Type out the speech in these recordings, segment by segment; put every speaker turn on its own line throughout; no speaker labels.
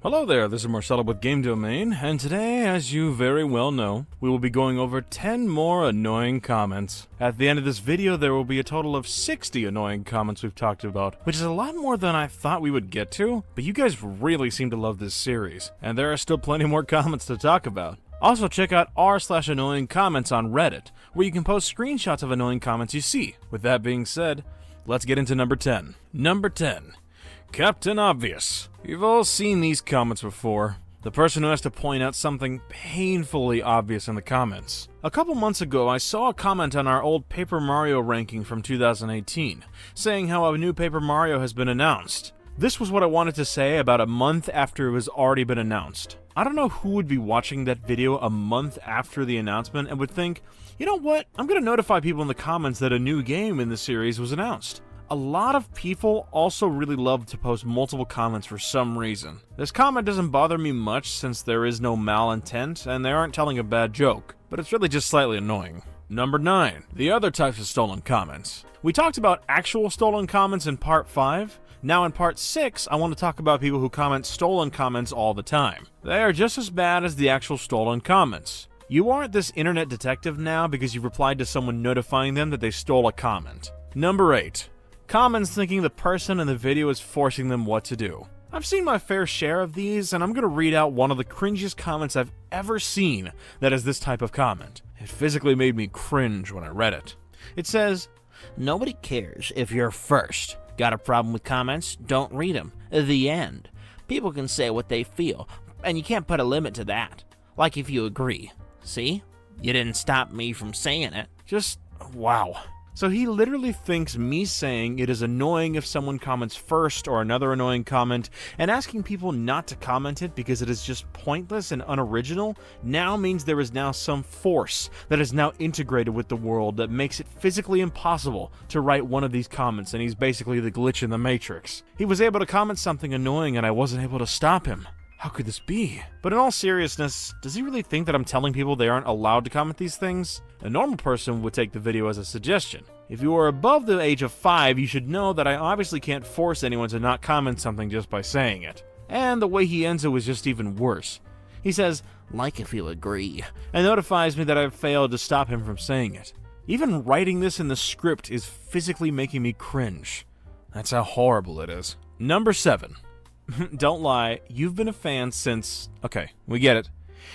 Hello there, this is Marcelo with Game Domain, and today, as you very well know, we will be going over 10 more annoying comments. At the end of this video, there will be a total of 60 annoying comments we've talked about, which is a lot more than I thought we would get to, but you guys really seem to love this series, and there are still plenty more comments to talk about. Also, check out r/annoying comments on Reddit, where you can post screenshots of annoying comments you see. With that being said, let's get into number 10. Number 10. Captain Obvious. You've all seen these comments before. The person who has to point out something painfully obvious in the comments. A couple months ago, I saw a comment on our old Paper Mario ranking from 2018, saying how a new Paper Mario has been announced. This was what I wanted to say about a month after it was already been announced. I don't know who would be watching that video a month after the announcement and would think, you know what, I'm gonna notify people in the comments that a new game in the series was announced. A lot of people also really love to post multiple comments for some reason. This comment doesn't bother me much since there is no malintent and they aren't telling a bad joke, but it's really just slightly annoying. Number 9. The other types of stolen comments. We talked about actual stolen comments in part 5. Now in part 6, I want to talk about people who comment stolen comments all the time. They are just as bad as the actual stolen comments. You aren't this internet detective now because you've replied to someone notifying them that they stole a comment. Number 8. Comments thinking the person in the video is forcing them what to do. I've seen my fair share of these, and I'm going to read out one of the cringiest comments I've ever seen that is this type of comment. It physically made me cringe when I read it. It says, "Nobody cares if you're first. Got a problem with comments? Don't read them. The end. People can say what they feel, and you can't put a limit to that. Like if you agree. See? You didn't stop me from saying it." Just, wow. So he literally thinks me saying it is annoying if someone comments first or another annoying comment, and asking people not to comment it because it is just pointless and unoriginal now means there is now some force that is now integrated with the world that makes it physically impossible to write one of these comments, and he's basically the glitch in the Matrix. He was able to comment something annoying and I wasn't able to stop him. How could this be? But in all seriousness, does he really think that I'm telling people they aren't allowed to comment these things? A normal person would take the video as a suggestion. If you are above the age of 5, you should know that I obviously can't force anyone to not comment something just by saying it. And the way he ends it was just even worse. He says, "Like if you agree," and notifies me that I've failed to stop him from saying it. Even writing this in the script is physically making me cringe. That's how horrible it is. Number 7. Don't lie, you've been a fan since... Okay, we get it.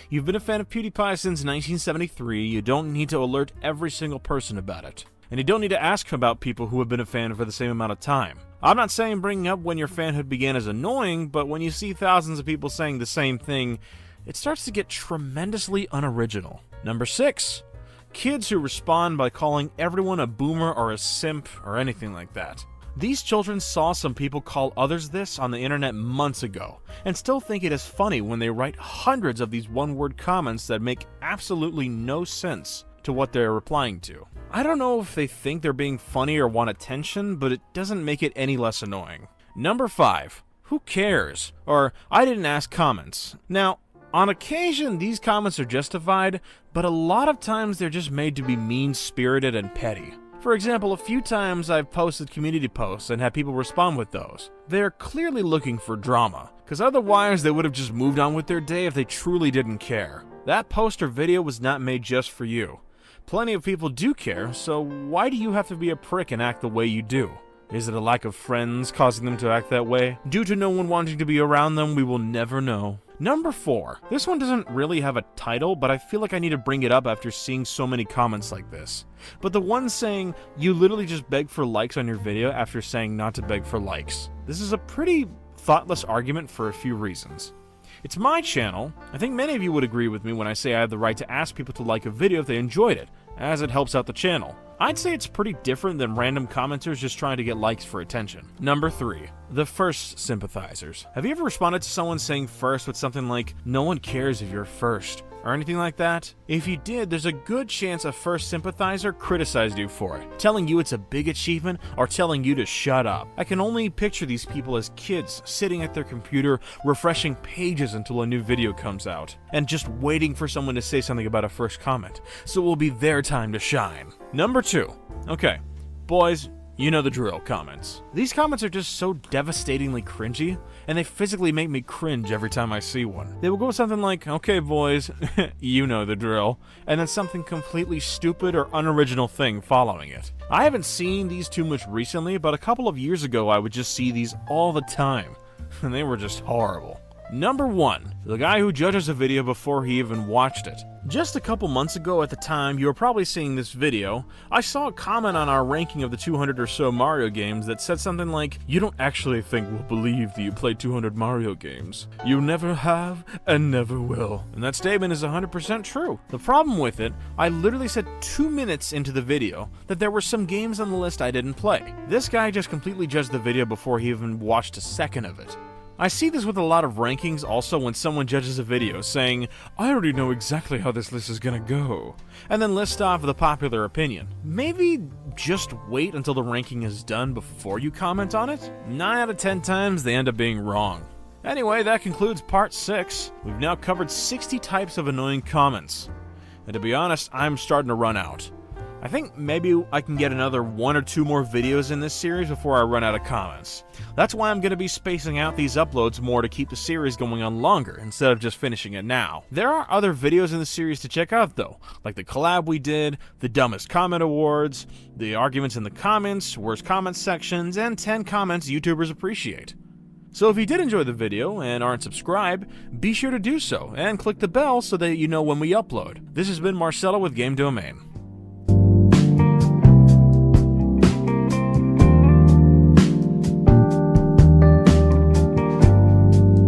You've been a fan of PewDiePie since 1973, you don't need to alert every single person about it. And you don't need to ask about people who have been a fan for the same amount of time. I'm not saying bringing up when your fanhood began is annoying, but when you see thousands of people saying the same thing, it starts to get tremendously unoriginal. Number 6. Kids who respond by calling everyone a boomer or a simp or anything like that. These children saw some people call others this on the internet months ago, and still think it is funny when they write hundreds of these one-word comments that make absolutely no sense to what they're replying to. I don't know if they think they're being funny or want attention, but it doesn't make it any less annoying. Number 5. Who cares? Or, I didn't ask comments. Now, on occasion, these comments are justified, but a lot of times they're just made to be mean-spirited and petty. For example, a few times I've posted community posts and had people respond with those. They're clearly looking for drama, because otherwise they would have just moved on with their day if they truly didn't care. That post or video was not made just for you. Plenty of people do care, so why do you have to be a prick and act the way you do? Is it a lack of friends causing them to act that way? Due to no one wanting to be around them, we will never know. Number 4. This one doesn't really have a title, but I feel like I need to bring it up after seeing so many comments like this. But the one saying, "You literally just beg for likes on your video after saying not to beg for likes." This is a pretty thoughtless argument for a few reasons. It's my channel. I think many of you would agree with me when I say I have the right to ask people to like a video if they enjoyed it, as it helps out the channel. I'd say it's pretty different than random commenters just trying to get likes for attention. Number 3. The first sympathizers. Have you ever responded to someone saying first with something like, "No one cares if you're first," or anything like that? If you did, there's a good chance a first sympathizer criticized you for it, telling you it's a big achievement or telling you to shut up. I can only picture these people as kids sitting at their computer refreshing pages until a new video comes out, and just waiting for someone to say something about a first comment, so it will be their time to shine. Number 2. Okay, boys, You know the drill comments. These comments are just so devastatingly cringy, and they physically make me cringe every time I see one. They will go something like, okay boys, you know the drill, and then something completely stupid or unoriginal thing following it. I haven't seen these too much recently, but a couple of years ago I would just see these all the time, and they were just horrible. Number 1, the guy who judges a video before he even watched it. Just a couple months ago at the time you were probably seeing this video, I saw a comment on our ranking of the 200 or so Mario games that said something like, "You don't actually think we'll believe that you played 200 Mario games. You never have and never will." And that statement is 100% true. The problem with it, I literally said 2 minutes into the video that there were some games on the list I didn't play. This guy just completely judged the video before he even watched a second of it. I see this with a lot of rankings also when someone judges a video saying, "I already know exactly how this list is gonna go," and then list off the popular opinion. Maybe just wait until the ranking is done before you comment on it? 9 out of 10 times they end up being wrong. Anyway, that concludes part 6. We've now covered 60 types of annoying comments. And to be honest, I'm starting to run out. I think maybe I can get another 1 or 2 more videos in this series before I run out of comments. That's why I'm going to be spacing out these uploads more to keep the series going on longer instead of just finishing it now. There are other videos in the series to check out though, like the collab we did, the dumbest comment awards, the arguments in the comments, worst comments sections, and 10 comments YouTubers appreciate. So if you did enjoy the video and aren't subscribed, be sure to do so and click the bell so that you know when we upload. This has been Marcelo with Game Domain.